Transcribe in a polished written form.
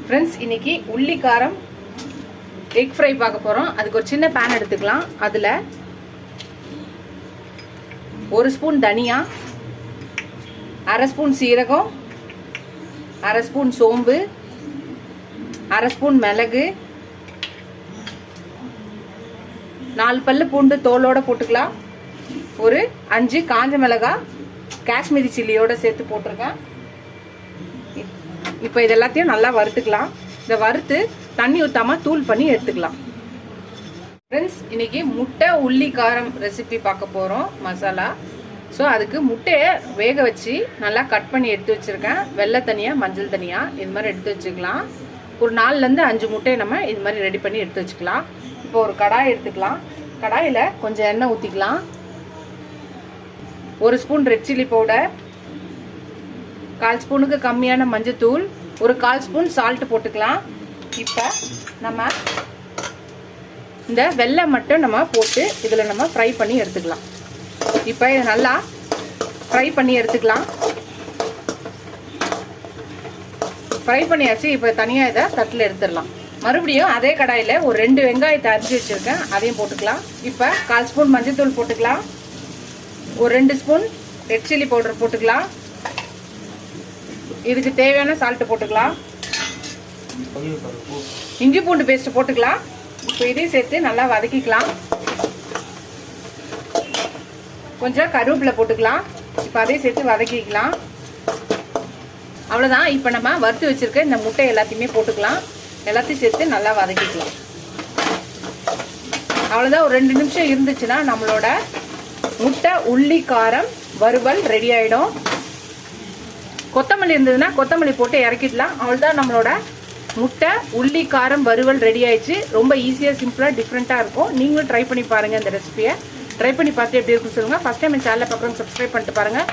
Friends, இன்னைக்கு உள்ளி காரம் எக் ஃப்ரை பார்க்க போகிறோம். அதுக்கு ஒரு சின்ன பேன் எடுத்துக்கலாம். அதில் 1 ஸ்பூன் தனியா, 1/2 ஸ்பூன் சீரகம், 1/2 ஸ்பூன் சோம்பு, 1/2 ஸ்பூன் மிளகு, 4 பல்லு பூண்டு தோலோட போட்டுக்கலாம். ஒரு 5 காஞ்ச மிளகாய் காஷ்மீரி சில்லியோட சேர்த்து போட்டிருக்கேன். இப்போ இது எல்லாத்தையும் நல்லா வறுத்துக்கலாம். இதை வறுத்து தண்ணி ஊற்றாமல் தூள் பண்ணி எடுத்துக்கலாம். ஃப்ரெண்ட்ஸ், இன்னைக்கு முட்டை உள்ளி காரம் ரெசிபி பார்க்க போகிறோம். மசாலா. ஸோ அதுக்கு முட்டையை வேக வச்சு நல்லா கட் பண்ணி எடுத்து வச்சுருக்கேன். வெள்ளை தனியாக, மஞ்சள் தனியாக இது மாதிரி எடுத்து வச்சுக்கலாம். ஒரு 4லேருந்து 5 முட்டையை நம்ம இது மாதிரி ரெடி பண்ணி எடுத்து வச்சுக்கலாம். இப்போ ஒரு கடாய் எடுத்துக்கலாம். கடாயில் கொஞ்சம் எண்ணெய் ஊற்றிக்கலாம். 1 ஸ்பூன் ரெட் சில்லி பவுடர், 1/4 ஸ்பூனுக்கு கம்மியான மஞ்சத்தூள், ஒரு 1/4 ஸ்பூன் சால்ட் போட்டுக்கலாம். இப்போ நம்ம இந்த வெல்லம் மட்டும் நம்ம போட்டு இதில் நம்ம ஃப்ரை பண்ணி எடுத்துக்கலாம். இப்போ இதை நல்லா ஃப்ரை பண்ணி எடுத்துக்கலாம். ஃப்ரை பண்ணியாச்சு. இப்போ தனியாக இதை தட்டில் எடுத்துடலாம். மறுபடியும் அதே கடாயில் ஒரு 2 வெங்காயத்தை அரிஞ்சு வச்சுருக்கேன், அதையும் போட்டுக்கலாம். இப்போ 1/4 ஸ்பூன் மஞ்சத்தூள் போட்டுக்கலாம். ஒரு 2 ஸ்பூன் ரெட் சில்லி பவுடர் போட்டுக்கலாம். இதுக்கு தேவையான சால்ட்டு போட்டுக்கலாம். இஞ்சி பூண்டு பேஸ்ட் போட்டுக்கலாம். இப்போ இதையும் சேர்த்து நல்லா வதக்கிக்கலாம். கொஞ்சம் கருவேப்பிலை போட்டுக்கலாம். இப்போ அதையும் சேர்த்து வதக்கிக்கலாம். அவ்வளோதான். இப்போ நம்ம வறுத்து வச்சிருக்க இந்த முட்டை எல்லாத்தையுமே போட்டுக்கலாம். எல்லாத்தையும் சேர்த்து நல்லா வதக்கிக்கலாம். அவ்வளோதான். ஒரு 2 நிமிஷம் இருந்துச்சுன்னா நம்மளோட முட்டை உள்ளி காரம் வறுவல் ரெடி ஆகிடும். கொத்தமல்லி இருந்ததுன்னா கொத்தமல்லி போட்டு இறக்கிடலாம். அவ்வளோதான். நம்மளோட முட்டை உள்ளி காரம் வறுவல் ரெடி ஆயிடுச்சு. ரொம்ப ஈஸியாக, சிம்பிளாக, டிஃப்ரெண்ட்டாக இருக்கும். நீங்களும் ட்ரை பண்ணி பாருங்கள். இந்த ரெசிபியை ட்ரை பண்ணி பார்த்து எப்படி இருக்குன்னு சொல்லுங்கள். ஃபஸ்ட் டைம் என் சேனலை பார்க்குறவங்க சப்ஸ்கிரைப் பண்ணிட்டு பாருங்கள்.